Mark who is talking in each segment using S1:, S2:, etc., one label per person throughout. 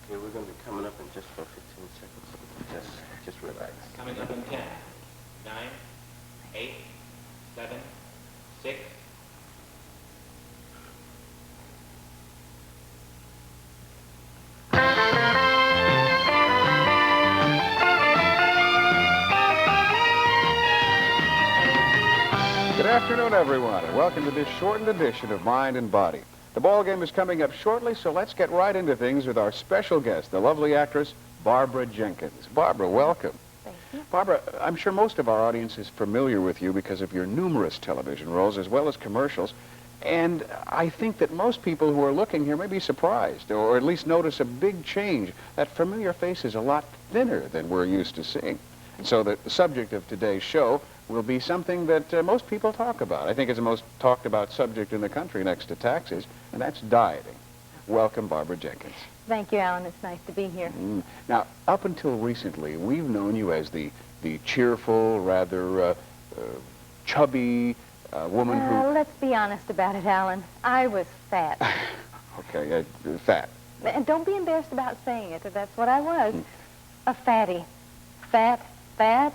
S1: Okay, we're going to be coming up in just for 15 seconds. Just relax.
S2: Coming up in 10, 9, 8, 7, 6.
S3: Good afternoon, everyone, and welcome to this shortened edition of Mind and Body. The ball game is coming up shortly, so let's get right into things with our special guest, the lovely actress, Barbara Jenkins. Barbara, welcome.
S4: Thank you.
S3: Barbara, I'm sure most of our audience is familiar with you because of your numerous television roles as well as commercials. And I think that most people who are looking here may be surprised or at least notice a big change. That familiar face is a lot thinner than we're used to seeing. So the subject of today's show will be something that most people talk about. I think it's the most talked about subject in the country next to taxes, and that's dieting. Welcome, Barbara Jenkins.
S4: Thank you, Alan. It's nice to be here.
S3: Now, up until recently, we've known you as the cheerful, rather chubby woman who...
S4: Let's be honest about it, Alan. I was fat.
S3: Okay, fat.
S4: And don't be embarrassed about saying it. That's what I was. A fatty. Fat, fat,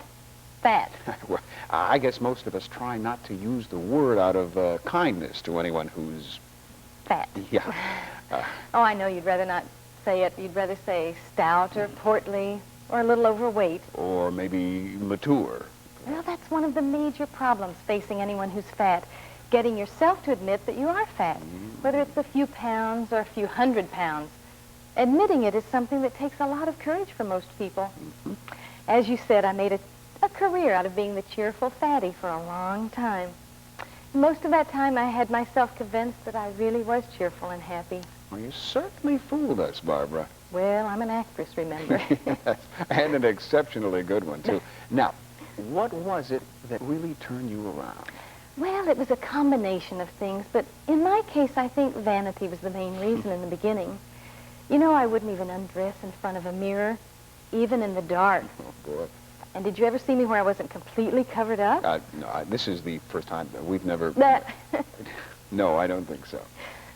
S4: fat.
S3: Well, I guess most of us try not to use the word out of kindness to anyone who's...
S4: Fat.
S3: Yeah.
S4: Oh, I know you'd rather not say it. You'd rather say stout or portly or a little overweight.
S3: Or maybe mature.
S4: Well, that's one of the major problems facing anyone who's fat. Getting yourself to admit that you are fat, whether it's a few pounds or a few hundred pounds. Admitting it is something that takes a lot of courage for most people. As you said, I made a career out of being the cheerful fatty for a long time. Most of that time, I had myself convinced that I really was cheerful and happy.
S3: Well, you certainly fooled us, Barbara.
S4: Well, I'm an actress, remember.
S3: Yes, and an exceptionally good one, too. Now, what was it that really turned you around?
S4: Well, it was a combination of things, but in my case, I think vanity was the main reason in the beginning. You know, I wouldn't even undress in front of a mirror, even in the dark.
S3: Oh, boy.
S4: And did you ever see me where I wasn't completely covered up?
S3: No, this is the first time. We've never...
S4: That...
S3: No, I don't think so.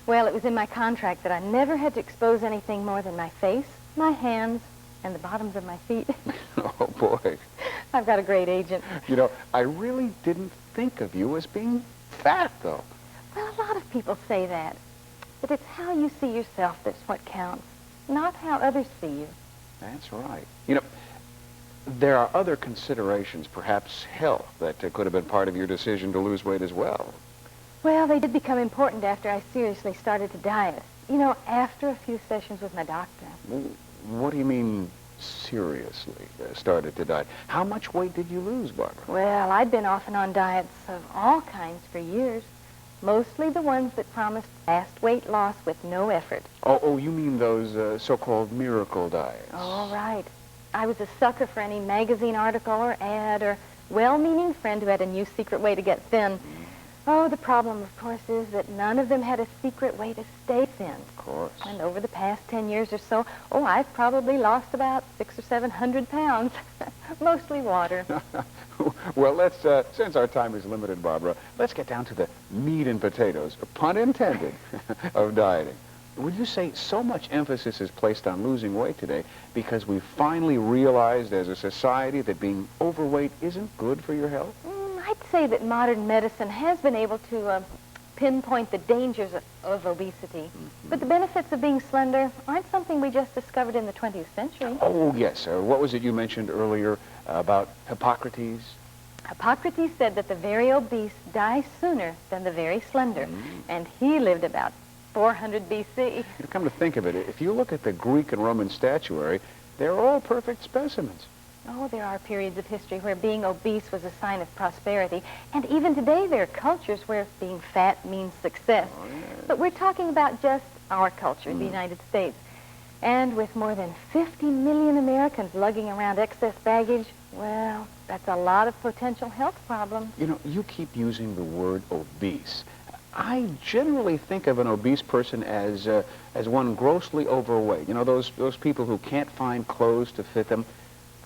S4: Well, it was in my contract that I never had to expose anything more than my face, my hands, and the bottoms of my feet.
S3: Oh, boy.
S4: I've got a great agent.
S3: You know, I really didn't think of you as being fat, though.
S4: Well, a lot of people say that. But it's how you see yourself that's what counts, not how others see you.
S3: That's right. You know, there are other considerations, perhaps health, that could have been part of your decision to lose weight as well.
S4: Well, they did become important after I seriously started to diet. You know, after a few sessions with my doctor.
S3: What do you mean, seriously started to diet? How much weight did you lose, Barbara?
S4: Well, I'd been off and on diets of all kinds for years. Mostly the ones that promised fast weight loss with no effort.
S3: Oh, you mean those so-called miracle diets?
S4: Oh, right. I was a sucker for any magazine article or ad or well-meaning friend who had a new secret way to get thin. Oh, the problem, of course, is that none of them had a secret way to stay thin.
S3: Of course.
S4: And over the past 10 years or so, I've probably lost about 600 or 700 pounds. Mostly water.
S3: Well, let's, since our time is limited, Barbara, let's get down to the meat and potatoes, pun intended, of dieting. Would you say so much emphasis is placed on losing weight today because we finally realized as a society that being overweight isn't good for your health?
S4: I'd say that modern medicine has been able to pinpoint the dangers of obesity. But the benefits of being slender aren't something we just discovered in the 20th century.
S3: Oh, yes. What was it you mentioned earlier about Hippocrates?
S4: Hippocrates said that the very obese die sooner than the very slender. And he lived about 400 BC.
S3: You come to think of it, if you look at the Greek and Roman statuary, they're all perfect specimens.
S4: Oh, there are periods of history where being obese was a sign of prosperity. And even today, there are cultures where being fat means success.
S3: Oh, yeah.
S4: But we're talking about just our culture in the United States. And with more than 50 million Americans lugging around excess baggage, well, that's a lot of potential health problems.
S3: You know, you keep using the word obese. I generally think of an obese person as one grossly overweight. You know, those people who can't find clothes to fit them.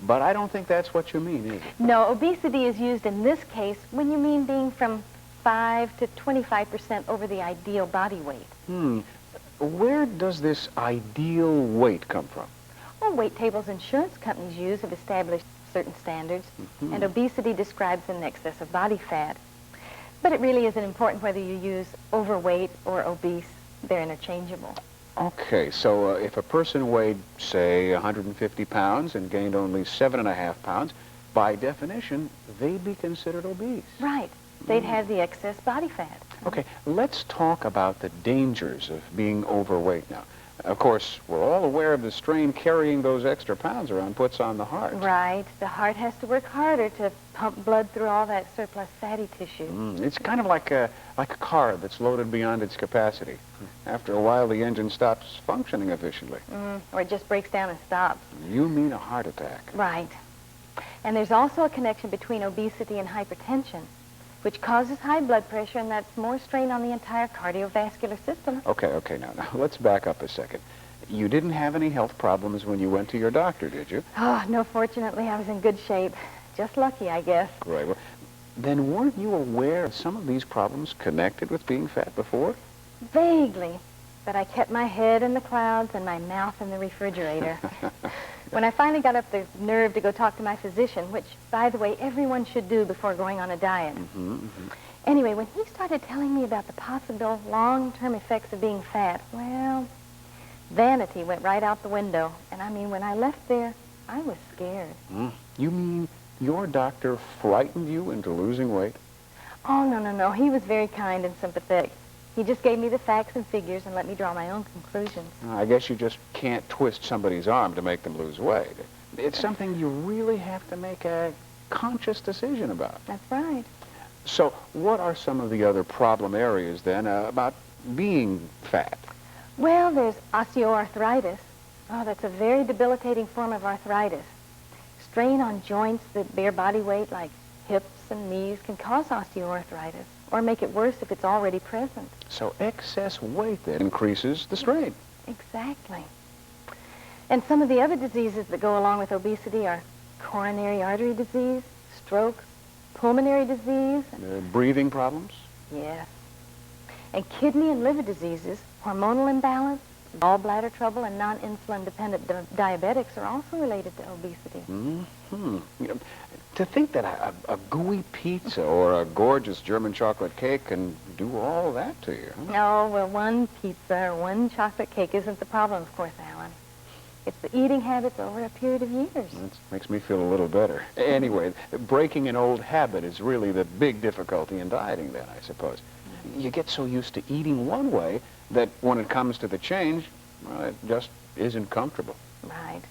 S3: But I don't think that's what you mean, is it?
S4: No, obesity is used in this case when you mean being from 5 to 25% over the ideal body weight.
S3: where does this ideal weight come from?
S4: Well, weight tables insurance companies use have established certain standards,
S3: Mm-hmm.
S4: and obesity describes an excess of body fat. But it really isn't important whether you use overweight or obese. They're interchangeable.
S3: Okay, so if a person weighed, say, 150 pounds and gained only 7.5 pounds, by definition, they'd be considered obese.
S4: Right. They'd have the excess body fat.
S3: Okay, let's talk about the dangers of being overweight now. Of course, we're all aware of the strain carrying those extra pounds around puts on the heart.
S4: Right. The heart has to work harder to pump blood through all that surplus fatty tissue.
S3: It's kind of like a car that's loaded beyond its capacity. After a while, the engine stops functioning efficiently.
S4: Or it just breaks down and stops.
S3: You mean a heart attack.
S4: Right. And there's also a connection between obesity and hypertension, which causes high blood pressure, and that's more strain on the entire cardiovascular system.
S3: Okay, now, let's back up a second. You didn't have any health problems when you went to your doctor, did you?
S4: Oh, no, fortunately, I was in good shape. Just lucky, I guess.
S3: Right. Well, then weren't you aware of some of these problems connected with being fat before?
S4: Vaguely. But I kept my head in the clouds and my mouth in the refrigerator. When I finally got up the nerve to go talk to my physician, which, by the way, everyone should do before going on a diet. Anyway, when he started telling me about the possible long-term effects of being fat, well, vanity went right out the window. And I mean, when I left there, I was scared.
S3: You mean your doctor frightened you into losing weight?
S4: Oh, no. He was very kind and sympathetic. He just gave me the facts and figures and let me draw my own conclusions.
S3: I guess you just can't twist somebody's arm to make them lose weight. It's something you really have to make a conscious decision about.
S4: That's right.
S3: So what are some of the other problem areas, then, about being fat?
S4: Well, there's osteoarthritis. Oh, that's a very debilitating form of arthritis. Strain on joints that bear body weight, like hips and knees, can cause osteoarthritis, or make it worse if it's already present.
S3: So excess weight, then, increases the strain.
S4: Exactly. And some of the other diseases that go along with obesity are coronary artery disease, strokes, pulmonary disease.
S3: Breathing problems?
S4: Yes. And kidney and liver diseases, hormonal imbalance, gallbladder trouble, and non-insulin dependent diabetics are also related to obesity.
S3: You know, to think that a gooey pizza or a gorgeous German chocolate cake can do all that to you, huh?
S4: Oh, well, one pizza or one chocolate cake isn't the problem, of course, Alan. It's the eating habits over a period of years.
S3: That makes me feel a little better. Anyway, breaking an old habit is really the big difficulty in dieting then, I suppose. You get so used to eating one way that when it comes to the change, well, it just isn't comfortable.
S4: Right.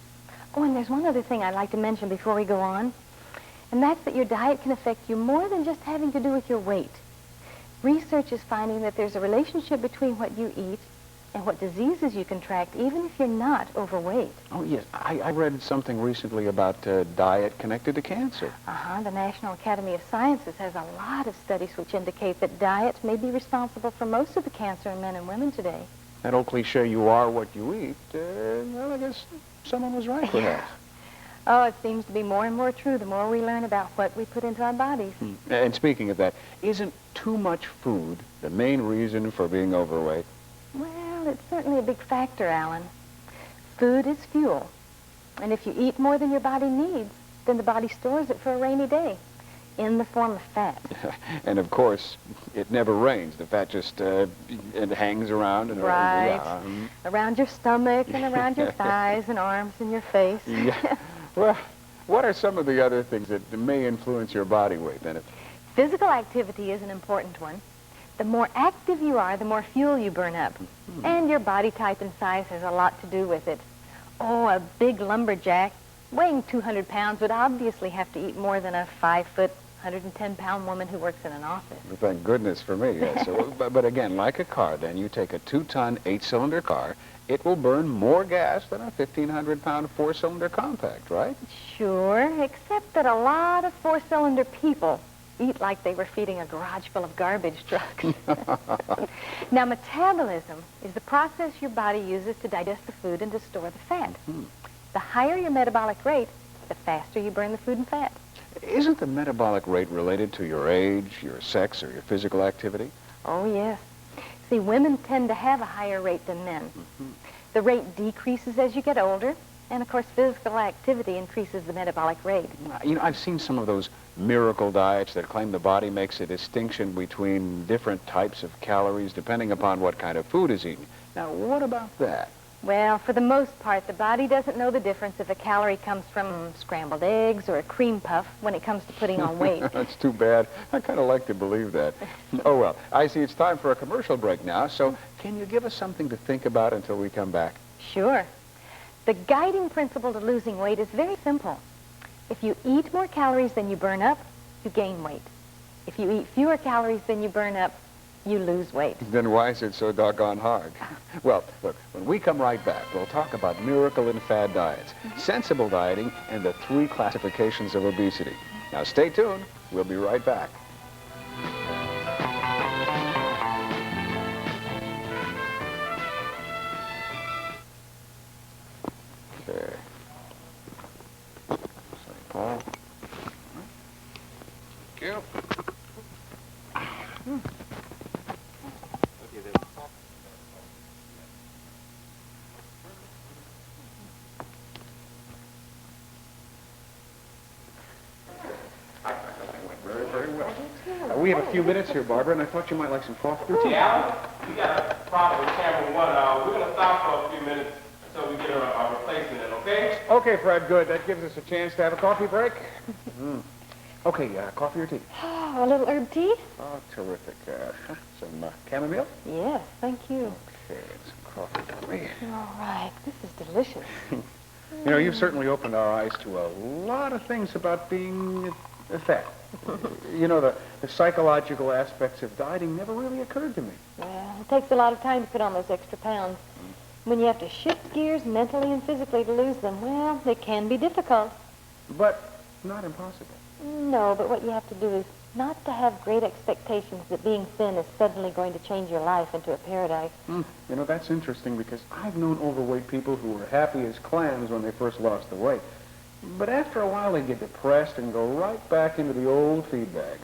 S4: Oh, and there's one other thing I'd like to mention before we go on, and that's that your diet can affect you more than just having to do with your weight. Research is finding that there's a relationship between what you eat and what diseases you contract, even if you're not overweight.
S3: Oh, yes. I read something recently about diet connected to cancer.
S4: The National Academy of Sciences has a lot of studies which indicate that diet may be responsible for most of the cancer in men and women today.
S3: That old cliche, you are what you eat, well, I guess someone was right, perhaps.
S4: Oh, it seems to be more and more true the more we learn about what we put into our bodies.
S3: And speaking of that, isn't too much food the main reason for being overweight?
S4: Well, it's certainly a big factor, Alan. Food is fuel. And if you eat more than your body needs, then the body stores it for a rainy day in the form of fat.
S3: And of course, it never rains. The fat just it hangs around. And
S4: Right. Around your stomach and around your thighs and arms and your face.
S3: Yeah. Well, what are some of the other things that may influence your body weight then?
S4: Physical activity is an important one. The more active you are, the more fuel you burn up. And your body type and size has a lot to do with it. Oh, a big lumberjack weighing 200 pounds would obviously have to eat more than a 5-foot, 110-pound woman who works in an office.
S3: Well, thank goodness for me, yes. So, but again, like a car, then you take a 2-ton, 8-cylinder car, it will burn more gas than a 1,500-pound 4-cylinder compact, right?
S4: Sure, except that a lot of 4-cylinder people eat like they were feeding a garage full of garbage trucks. Now, metabolism is the process your body uses to digest the food and to store the fat. The higher your metabolic rate, the faster you burn the food and fat.
S3: Isn't the metabolic rate related to your age, your sex, or your physical activity?
S4: Oh, yes. See, women tend to have a higher rate than men. The rate decreases as you get older, and of course physical activity increases the metabolic rate.
S3: You know, I've seen some of those miracle diets that claim the body makes a distinction between different types of calories depending upon what kind of food is eaten. Now, what about that?
S4: Well, for the most part, the body doesn't know the difference if a calorie comes from scrambled eggs or a cream puff when it comes to putting on weight.
S3: That's too bad. I kind of like to believe that. Oh, well, I see it's time for a commercial break now, so can you give us something to think about until we come back?
S4: Sure. The guiding principle to losing weight is very simple. If you eat more calories than you burn up, you gain weight. If you eat fewer calories than you burn up, you lose weight.
S3: Then why is it so doggone hard? Well, look, when we come right back, we'll talk about miracle and fad diets, sensible dieting, and the 3 classifications of obesity. Now, stay tuned. We'll be right back. Okay. St. Paul. Thank you. Very well. We have a few minutes here, Barbara, and I thought you might like some coffee or tea.
S5: Yeah, we got a problem with camera 1. We're going to stop for a few minutes until we get a replacement in, okay?
S3: Okay, Fred, good. That gives us a chance to have a coffee break. Okay, coffee or tea?
S4: Oh, a little herb tea?
S3: Oh, terrific. Some chamomile?
S4: Yes, thank you.
S3: Okay, some coffee for me.
S4: All right, this is delicious.
S3: You know, you've certainly opened our eyes to a lot of things about being fat. You know, the psychological aspects of dieting never really occurred to me.
S4: Well, it takes a lot of time to put on those extra pounds. When you have to shift gears mentally and physically to lose them, well, it can be difficult.
S3: But not impossible.
S4: No, but what you have to do is not to have great expectations that being thin is suddenly going to change your life into a paradise.
S3: You know, that's interesting because I've known overweight people who were happy as clams when they first lost the weight. But after a while, they get depressed and go right back into the old feed bag.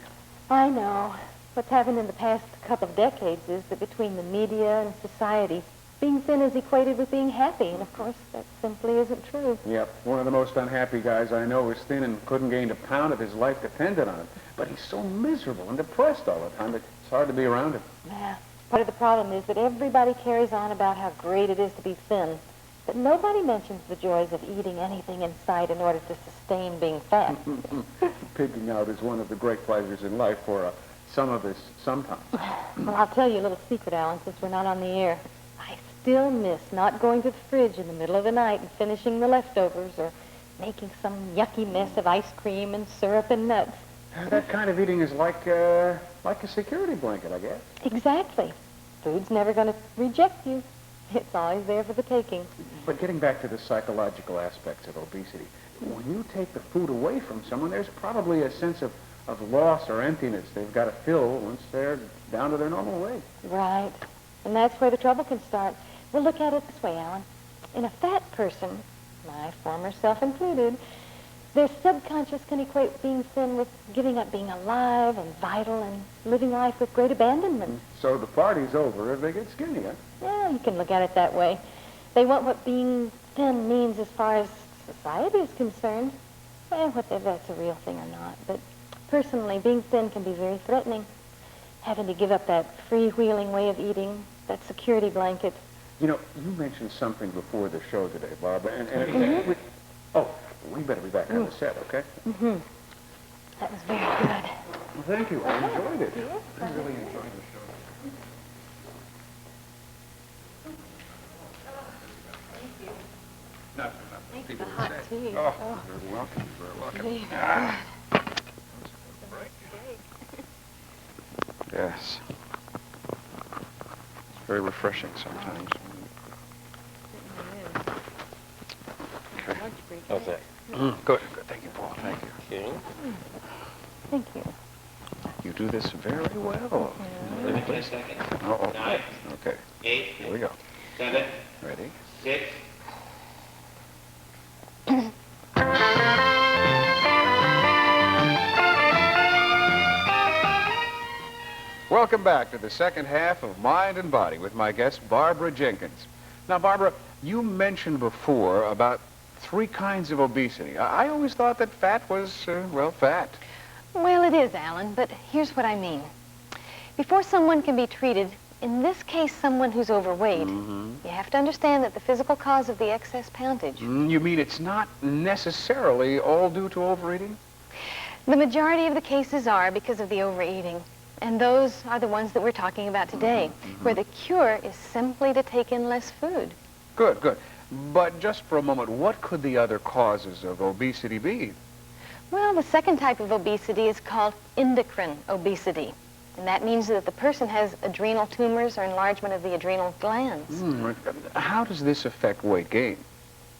S4: I know. What's happened in the past couple of decades is that between the media and society, being thin is equated with being happy, and of course, that simply isn't true.
S3: Yep, one of the most unhappy guys I know is thin and couldn't gain a pound if his life depended on it. But he's so miserable and depressed all the time that it's hard to be around him.
S4: Yeah. Part of the problem is that everybody carries on about how great it is to be thin, but nobody mentions the joys of eating anything in sight in order to sustain being fat.
S3: Pigging out is one of the great pleasures in life for some of us sometimes.
S4: Well, I'll tell you a little secret, Alan, since we're not on the air. I still miss not going to the fridge in the middle of the night and finishing the leftovers or making some yucky mess of ice cream and syrup and nuts.
S3: That kind of eating is like a security blanket, I guess.
S4: Exactly. Food's never going to reject you. It's always there for the taking.
S3: But getting back to the psychological aspects of obesity, when you take the food away from someone, there's probably a sense of loss or emptiness they've got to fill once they're down to their normal weight.
S4: Right. And that's where the trouble can start. Well, look at it this way, Alan. In a fat person, my former self included, their subconscious can equate being thin with giving up being alive and vital and living life with great abandonment.
S3: So the party's over if they get skinny, huh?
S4: Yeah, you can look at it that way. They want what being thin means as far as society is concerned. Well, whether that's a real thing or not. But personally, being thin can be very threatening. Having to give up that freewheeling way of eating, that security blanket.
S3: You know, you mentioned something before the show today, Barbara, we better be back on the set, okay?
S4: That was very good.
S3: Well, thank you. I enjoyed it. I really enjoyed the show.
S4: Thanks for the hot tea.
S3: Oh, you're welcome. You're welcome.
S4: Very
S3: Yes. It's very refreshing sometimes. Okay.
S1: How's that?
S3: Good. Thank you, Paul. Thank you.
S1: Okay.
S4: Thank you.
S3: You do this very well.
S2: Give me 10 seconds.
S3: Uh-oh.
S2: 9,
S3: Okay.
S2: 8,
S3: Here we go.
S2: 7,
S3: Ready?
S2: 6.
S3: Welcome back to the second half of Mind and Body with my guest, Barbara Jenkins. Now, Barbara, you mentioned before about 3 kinds of obesity. I always thought that fat was, well, fat.
S4: Well, it is, Alan, but here's what I mean. Before someone can be treated, in this case, someone who's overweight, you have to understand that the physical cause of the excess poundage.
S3: You mean it's not necessarily all due to overeating?
S4: The majority of the cases are because of the overeating. And those are the ones that we're talking about today, where the cure is simply to take in less food.
S3: Good, good. But just for a moment, what could the other causes of obesity be?
S4: Well, the second type of obesity is called endocrine obesity. And that means that the person has adrenal tumors or enlargement of the adrenal glands.
S3: How does this affect weight gain?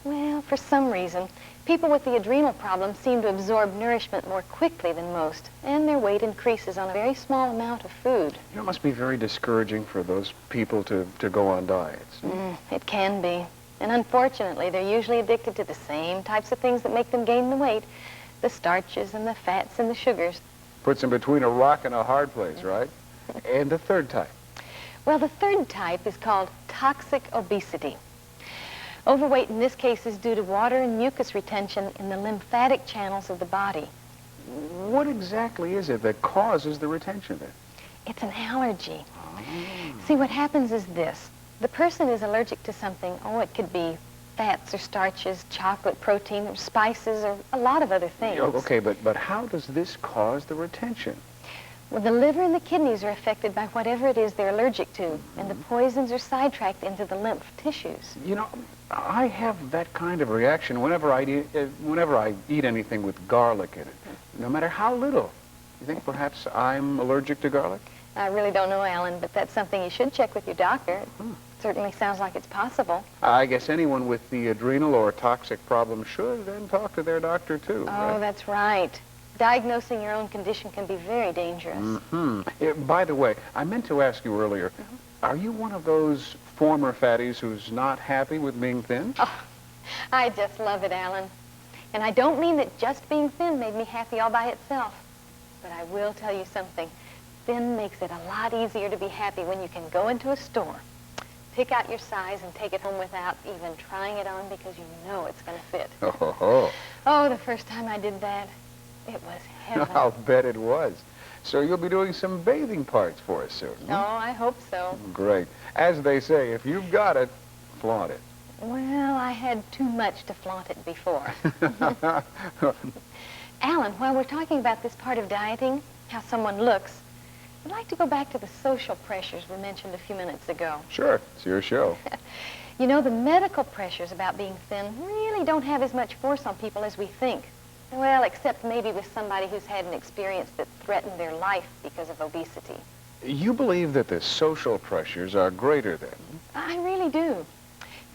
S4: Well, for some reason, people with the adrenal problem seem to absorb nourishment more quickly than most, and their weight increases on a very small amount of food.
S3: You know, it must be very discouraging for those people to go on diets.
S4: It can be. And unfortunately, they're usually addicted to the same types of things that make them gain the weight, the starches and the fats and the sugars.
S3: Puts them between a rock and a hard place, right? And the third type?
S4: Well, the third type is called toxic obesity. Overweight in this case is due to water and mucus retention in the lymphatic channels of the body.
S3: What exactly is it that causes the retention then?
S4: It's an allergy. See, what happens is this. The person is allergic to something. Oh, it could be fats or starches, chocolate, protein, or spices, or a lot of other things.
S3: Okay, but how does this cause the retention?
S4: Well, the liver and the kidneys are affected by whatever it is they're allergic to, and the poisons are sidetracked into the lymph tissues.
S3: You know, I have that kind of reaction whenever I eat anything with garlic in it, no matter how little. You think perhaps I'm allergic to garlic?
S4: I really don't know, Alan, but that's something you should check with your doctor. It certainly sounds like it's possible.
S3: I guess anyone with the adrenal or toxic problem should then talk to their doctor, too.
S4: Oh,
S3: right?
S4: that's right. Diagnosing your own condition can be very dangerous.
S3: By the way, I meant to ask you earlier, are you one of those former fatties who's not happy with being thin?
S4: Oh, I just love it, Alan. And I don't mean that just being thin made me happy all by itself. But I will tell you something. Thin makes it a lot easier to be happy when you can go into a store, pick out your size, and take it home without even trying it on because you know it's going to fit. Oh, the first time I did that, it was heaven.
S3: I'll bet it was. So you'll be doing some bathing parts for us soon.
S4: Oh, I hope so.
S3: Great. As they say, if you've got it, flaunt it.
S4: Well, I had too much to flaunt it before. Alan, while we're talking about this part of dieting, how someone looks, I'd like to go back to the social pressures we mentioned a few minutes ago.
S3: Sure, it's your show.
S4: You know, the medical pressures about being thin really don't have as much force on people as we think. Well, except maybe with somebody who's had an experience that threatened their life because of obesity.
S3: You believe that the social pressures are greater then?
S4: I really do.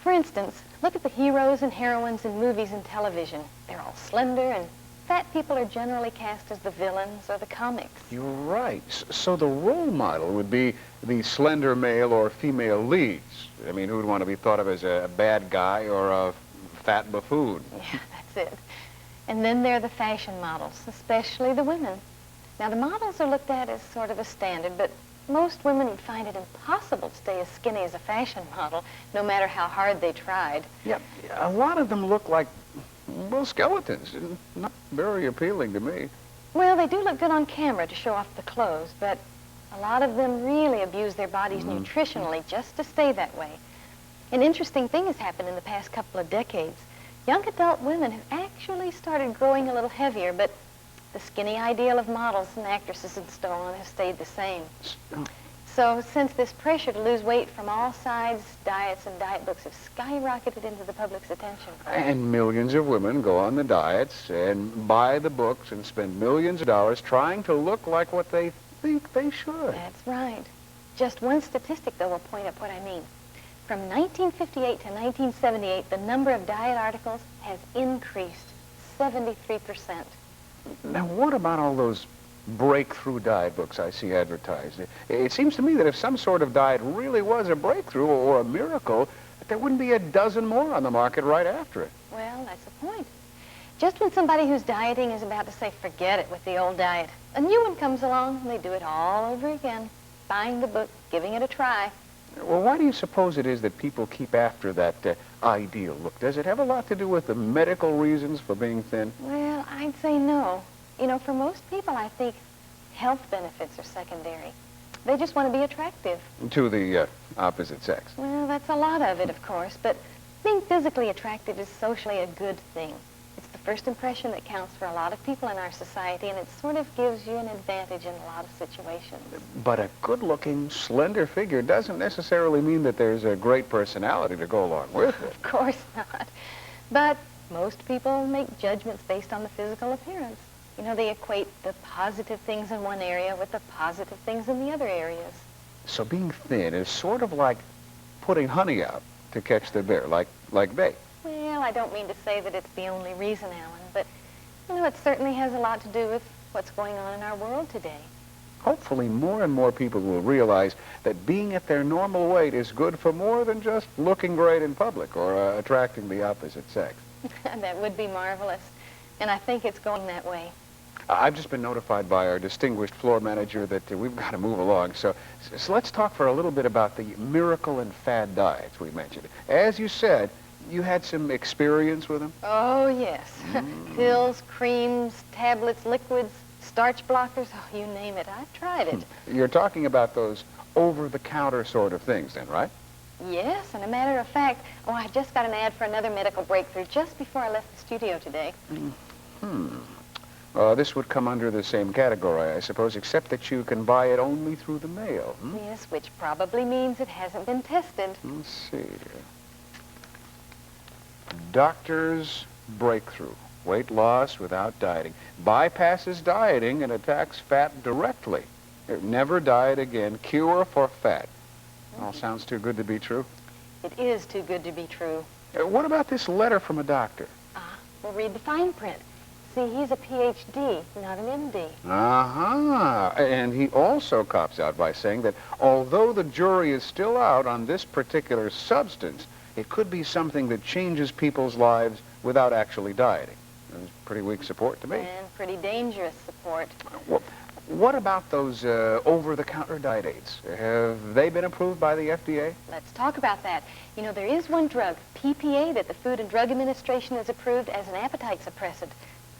S4: For instance, look at the heroes and heroines in movies and television. They're all slender, and fat people are generally cast as the villains or the comics.
S3: You're right. So the role model would be the slender male or female leads. I mean, who would want to be thought of as a bad guy or a fat buffoon?
S4: Yeah, that's it. And then there are the fashion models, especially the women. Now, the models are looked at as sort of a standard, but most women would find it impossible to stay as skinny as a fashion model, no matter how hard they tried.
S3: Yeah, a lot of them look like, well, skeletons. Not very appealing to me.
S4: Well, they do look good on camera to show off the clothes, but a lot of them really abuse their bodies nutritionally just to stay that way. An interesting thing has happened in the past couple of decades. Young adult women have actually started growing a little heavier, but the skinny ideal of models and actresses and so on has stayed the same. So since this pressure to lose weight from all sides, diets and diet books have skyrocketed into the public's attention.
S3: And millions of women go on the diets and buy the books and spend millions of dollars trying to look like what they think they should.
S4: That's right. Just one statistic, though, will point out what I mean. From 1958 to 1978, the number of diet articles has increased 73%.
S3: Now, what about all those breakthrough diet books I see advertised? It seems to me that if some sort of diet really was a breakthrough or a miracle, there wouldn't be a dozen more on the market right after it.
S4: Well, that's the point. Just when somebody who's dieting is about to say, forget it with the old diet, a new one comes along and they do it all over again. buying the book, giving it a try.
S3: Well, why do you suppose it is that people keep after that ideal look? Does it have a lot to do with the medical reasons for being thin?
S4: Well, I'd say no. You know, for most people, I think health benefits are secondary. They just want to be attractive.
S3: To the opposite sex.
S4: Well, that's a lot of it, of course, but being physically attractive is socially a good thing. It's the first impression that counts for a lot of people in our society, and it sort of gives you an advantage in a lot of situations.
S3: But a good-looking, slender figure doesn't necessarily mean that there's a great personality to go along with it.
S4: Of course not. But most people make judgments based on the physical appearance. You know, they equate the positive things in one area with the positive things in the other areas.
S3: So being thin is sort of like putting honey out to catch the bear, like bait.
S4: Well, I don't mean to say that it's the only reason, Alan, but, you know, it certainly has a lot to do with what's going on in our world today.
S3: Hopefully more and more people will realize that being at their normal weight is good for more than just looking great in public or attracting the opposite sex.
S4: That would be marvelous, and I think it's going that way.
S3: I've just been notified by our distinguished floor manager that we've got to move along. So let's talk for a little bit about the miracle and fad diets we mentioned. As you said, you had some experience with them?
S4: Oh, yes. Pills, creams, tablets, liquids, starch blockers, oh, you name it. I've tried it.
S3: You're talking about those over-the-counter sort of things then, right?
S4: Yes, and a matter of fact, oh, I just got an ad for another medical breakthrough just before I left the studio today.
S3: This would come under the same category, I suppose, except that you can buy it only through the mail.
S4: Yes, which probably means it hasn't been tested.
S3: Let's see. Doctor's Breakthrough. Weight loss without dieting. Bypasses dieting and attacks fat directly. Never diet again. Cure for fat. All sounds too good to be true.
S4: It is too good to be true.
S3: What about this letter from a doctor?
S4: We'll read the fine print. See, he's a PhD, not an MD.
S3: And he also cops out by saying that although the jury is still out on this particular substance, it could be something that changes people's lives without actually dieting. That's pretty weak support to me.
S4: And pretty dangerous support.
S3: What about those over-the-counter diet aids? Have they been approved by the FDA?
S4: Let's talk about that. You know, there is one drug, PPA, that the Food and Drug Administration has approved as an appetite suppressant.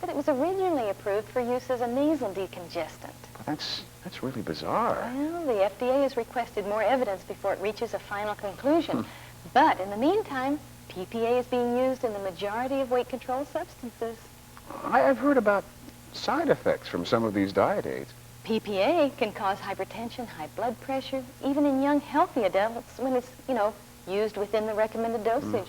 S4: But it was originally approved for use as a nasal decongestant.
S3: Well, that's really bizarre.
S4: Well, the FDA has requested more evidence before it reaches a final conclusion. But in the meantime, PPA is being used in the majority of weight control substances.
S3: I've heard about side effects from some of these diet aids.
S4: PPA can cause hypertension, high blood pressure, even in young, healthy adults when it's, you know, used within the recommended dosage.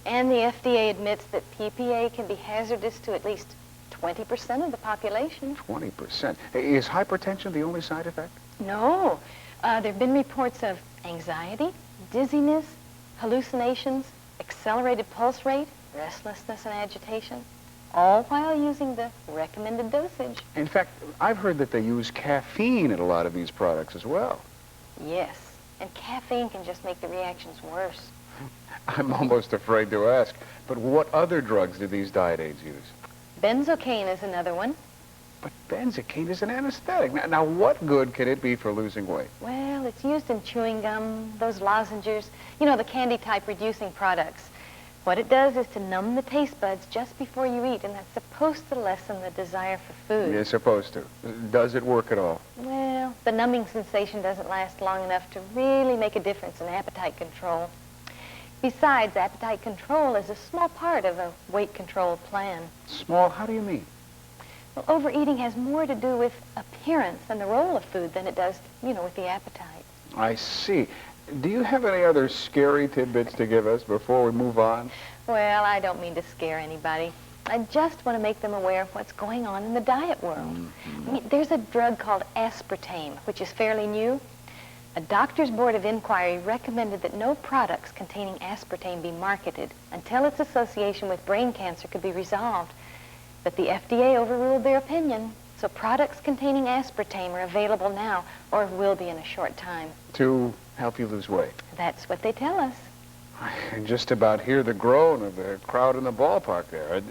S4: And the FDA admits that PPA can be hazardous to at least 20% of the population.
S3: 20%? Is hypertension the only side effect?
S4: No. There have been reports of anxiety, dizziness, hallucinations, accelerated pulse rate, restlessness and agitation, all while using the recommended dosage.
S3: In fact, I've heard that they use caffeine in a lot of these products as well.
S4: Yes, and caffeine can just make the reactions worse.
S3: I'm almost afraid to ask, but what other drugs do these diet aids use?
S4: Benzocaine is another one.
S3: But benzocaine is an anesthetic. Now, what good can it be for losing weight?
S4: Well, it's used in chewing gum, those lozenges, you know, the candy-type reducing products. What it does is to numb the taste buds just before you eat, and that's supposed to lessen the desire for food.
S3: It's supposed to. Does it work at all?
S4: Well, the numbing sensation doesn't last long enough to really make a difference in appetite control. Besides, appetite control is a small part of a weight control plan.
S3: Small? How do you mean?
S4: Well, overeating has more to do with appearance and the role of food than it does, you know, with the appetite.
S3: I see. Do you have any other scary tidbits to give us before we move on?
S4: Well, I don't mean to scare anybody. I just want to make them aware of what's going on in the diet world. I mean, there's a drug called aspartame, which is fairly new. A doctor's board of inquiry recommended that no products containing aspartame be marketed until its association with brain cancer could be resolved. But the FDA overruled their opinion, so products containing aspartame are available now, or will be in a short time.
S3: To help you lose weight?
S4: That's what they tell us.
S3: I can just about hear the groan of the crowd in the ballpark there.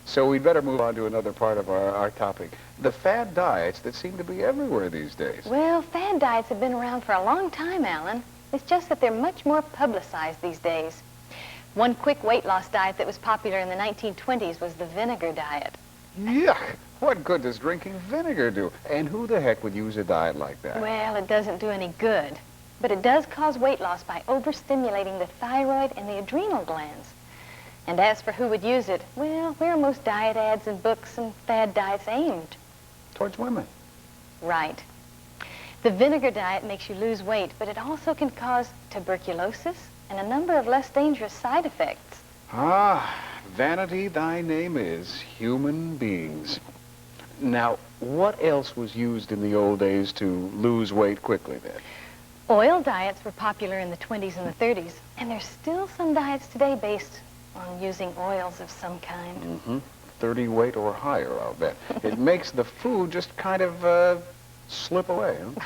S3: So we'd better move on to another part of our topic. The fad diets that seem to be everywhere these days.
S4: Well, fad diets have been around for a long time, Alan. It's just that they're much more publicized these days. One quick weight loss diet that was popular in the 1920s was the vinegar diet.
S3: Yuck! What good does drinking vinegar do? And who the heck would use a diet like that?
S4: Well, it doesn't do any good. But it does cause weight loss by overstimulating the thyroid and the adrenal glands. And as for who would use it, well, where are most diet ads and books and fad diets aimed?
S3: Towards women.
S4: Right. The vinegar diet makes you lose weight, but it also can cause tuberculosis and a number of less dangerous side effects.
S3: Ah, vanity thy name is, human beings. Now, what else was used in the old days to lose weight quickly then?
S4: Oil diets were popular in the 20s and the 30s, and there's still some diets today based on using oils of some kind.
S3: Mm-hmm. 30 weight or higher, I'll bet. It makes the food just kind of slip away, huh?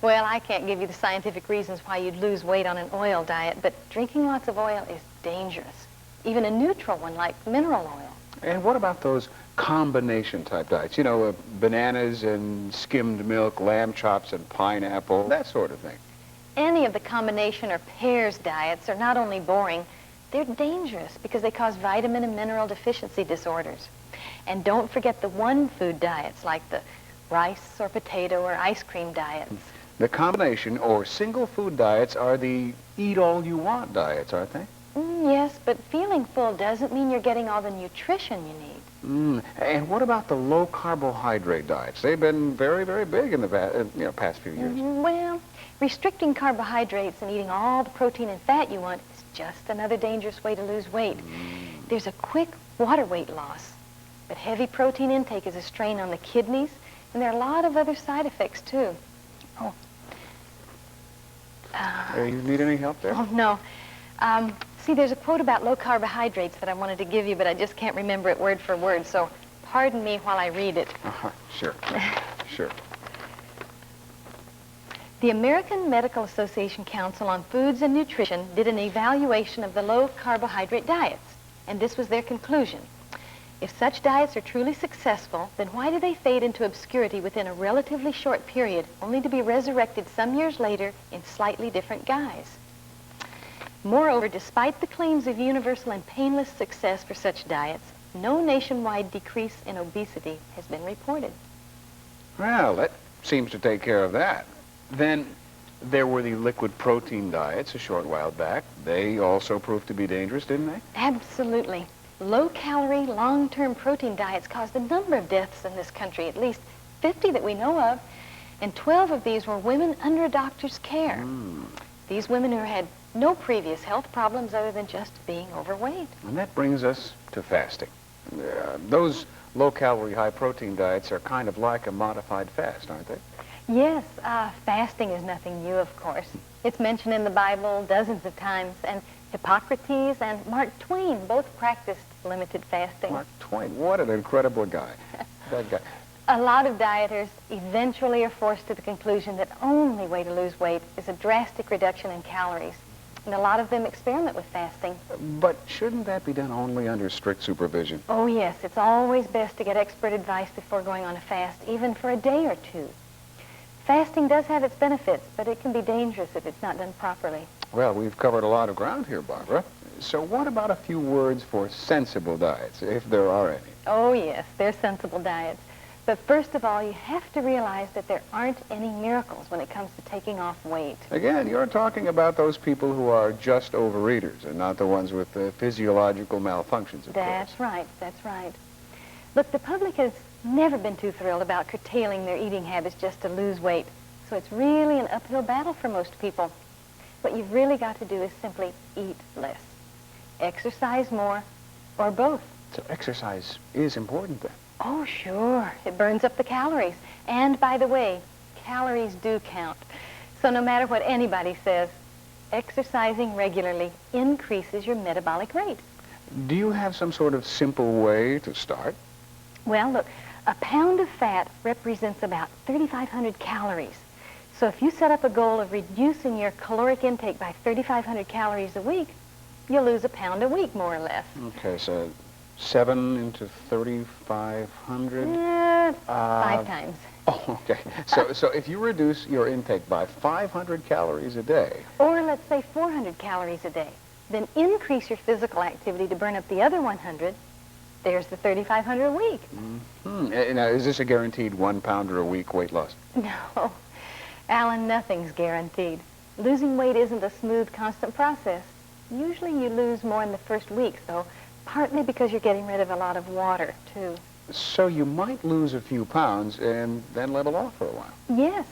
S4: Well, I can't give you the scientific reasons why you'd lose weight on an oil diet, but drinking lots of oil is dangerous. Even a neutral one like mineral oil.
S3: And what about those combination type diets? You know, bananas and skimmed milk, lamb chops and pineapple, that sort of thing.
S4: Any of the combination or pairs diets are not only boring, they're dangerous because they cause vitamin and mineral deficiency disorders. And don't forget the one food diets like the rice or potato or ice cream diets.
S3: The combination or single food diets are the eat-all-you-want diets, aren't they?
S4: Yes, but feeling full doesn't mean you're getting all the nutrition you need.
S3: And what about the low-carbohydrate diets? They've been very, very big in the past few years.
S4: Well, restricting carbohydrates and eating all the protein and fat you want is just another dangerous way to lose weight. There's a quick water weight loss, but heavy protein intake is a strain on the kidneys, and there are a lot of other side effects, too. Oh.
S3: You need any help there?
S4: Oh, no. See, there's a quote about low carbohydrates that I wanted to give you, but I just can't remember it word for word, so pardon me while I read it.
S3: Sure. Sure.
S4: The American Medical Association Council on Foods and Nutrition did an evaluation of the low-carbohydrate diets, and this was their conclusion. If such diets are truly successful, then why do they fade into obscurity within a relatively short period, only to be resurrected some years later in slightly different guise? Moreover, despite the claims of universal and painless success for such diets, no nationwide decrease in obesity has been reported.
S3: Well, that seems to take care of that. Then there were the liquid protein diets a short while back. They also proved to be dangerous, didn't they?
S4: Absolutely. Low-calorie, long-term protein diets caused a number of deaths in this country, at least 50 that we know of, and 12 of these were women under a doctor's care. These women who had no previous health problems other than just being overweight.
S3: And that brings us to fasting. Those low-calorie, high-protein diets are kind of like a modified fast, aren't they?
S4: Yes, fasting is nothing new, of course. It's mentioned in the Bible dozens of times, and Hippocrates and Mark Twain both practiced limited fasting.
S3: Mark Twain, what an incredible guy. That guy.
S4: A lot of dieters eventually are forced to the conclusion that only way to lose weight is a drastic reduction in calories. And a lot of them experiment with fasting.
S3: But shouldn't that be done only under strict supervision?
S4: Oh, yes, it's always best to get expert advice before going on a fast, even for a day or two. Fasting does have its benefits, but it can be dangerous if it's not done properly.
S3: Well, we've covered a lot of ground here, Barbara. So what about a few words for sensible diets, if there are any?
S4: Oh, yes, they're sensible diets. But first of all, you have to realize that there aren't any miracles when it comes to taking off weight.
S3: Again, you're talking about those people who are just overeaters and not the ones with physiological malfunctions, of course.
S4: That's right, that's right. Look, the public has never been too thrilled about curtailing their eating habits just to lose weight. So it's really an uphill battle for most people. What you've really got to do is simply eat less. Exercise more, or both.
S3: So exercise is important then?
S4: Oh, sure. It burns up the calories. And by the way, calories do count. So no matter what anybody says, exercising regularly increases your metabolic rate.
S3: Do you have some sort of simple way to start?
S4: Well, look, a pound of fat represents about 3,500 calories. So if you set up a goal of reducing your caloric intake by 3,500 calories a week, you'll lose a pound a week, more or less.
S3: Okay, so 7 into 3,500?
S4: 5 times.
S3: Oh, okay. So if you reduce your intake by 500 calories a day,
S4: Or let's say 400 calories a day, then increase your physical activity to burn up the other 100, there's the 3,500 a week.
S3: now, is this a guaranteed 1 pounder a week weight loss?
S4: No, Alan, nothing's guaranteed. Losing weight isn't a smooth, constant process. Usually you lose more in the first week, though, partly because you're getting rid of a lot of water, too.
S3: So you might lose a few pounds and then level off for a while.
S4: Yes,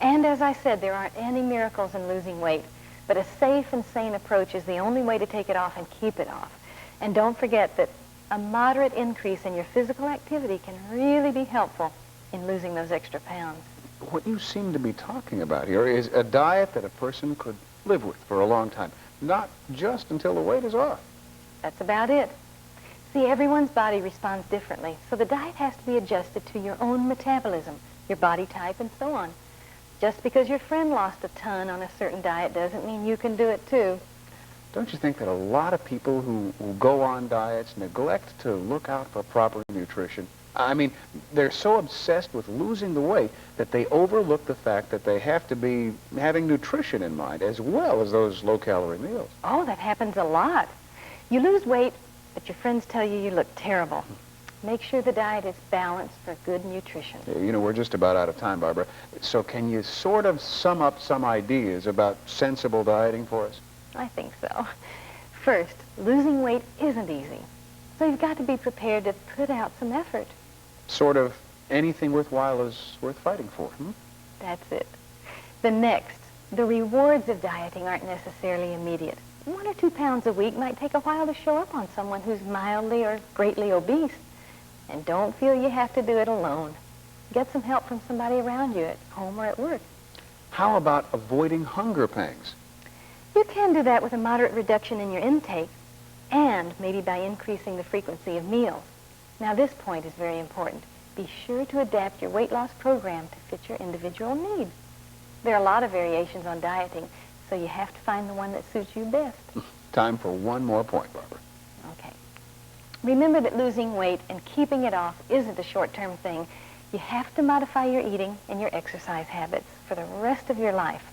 S4: And as I said, there aren't any miracles in losing weight, but a safe and sane approach is the only way to take it off and keep it off. And don't forget that a moderate increase in your physical activity can really be helpful in losing those extra pounds.
S3: What you seem to be talking about here is a diet that a person could live with for a long time, not just until the weight is off.
S4: That's about it. See, everyone's body responds differently, so the diet has to be adjusted to your own metabolism, your body type, and so on. Just because your friend lost a ton on a certain diet doesn't mean you can do it too.
S3: Don't you think that a lot of people who go on diets neglect to look out for proper nutrition? I mean, they're so obsessed with losing the weight that they overlook the fact that they have to be having nutrition in mind as well as those low-calorie meals.
S4: Oh, that happens a lot. You lose weight, but your friends tell you you look terrible. Make sure the diet is balanced for good nutrition.
S3: You know, we're just about out of time, Barbara. So can you sort of sum up some ideas about sensible dieting for us?
S4: I think so. First, losing weight isn't easy, so you've got to be prepared to put out some effort.
S3: Sort of anything worthwhile is worth fighting for,
S4: That's it. The next, the rewards of dieting aren't necessarily immediate. 1 or 2 pounds a week might take a while to show up on someone who's mildly or greatly obese. And don't feel you have to do it alone. Get some help from somebody around you at home or at work.
S3: How about avoiding hunger pangs?
S4: You can do that with a moderate reduction in your intake and maybe by increasing the frequency of meals. Now, this point is very important. Be sure to adapt your weight loss program to fit your individual needs. There are a lot of variations on dieting, so you have to find the one that suits you best.
S3: Time for one more point, Barbara.
S4: Okay. Remember that losing weight and keeping it off isn't a short-term thing. You have to modify your eating and your exercise habits for the rest of your life.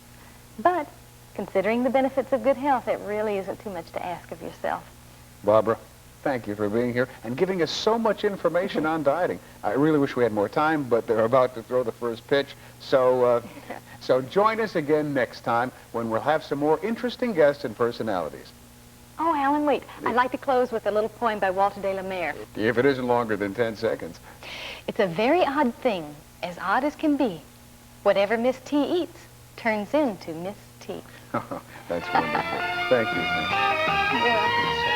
S4: But considering the benefits of good health, it really isn't too much to ask of yourself.
S3: Barbara, thank you for being here and giving us so much information on dieting. I really wish we had more time, but they're about to throw the first pitch. So join us again next time when we'll have some more interesting guests and personalities.
S4: Oh, Alan, wait. I'd like to close with a little poem by Walter de la Mare.
S3: If it isn't longer than 10 seconds.
S4: It's a very odd thing, as odd as can be. Whatever Miss T eats turns into Miss T.
S3: That's wonderful. Thank you.
S4: Yeah.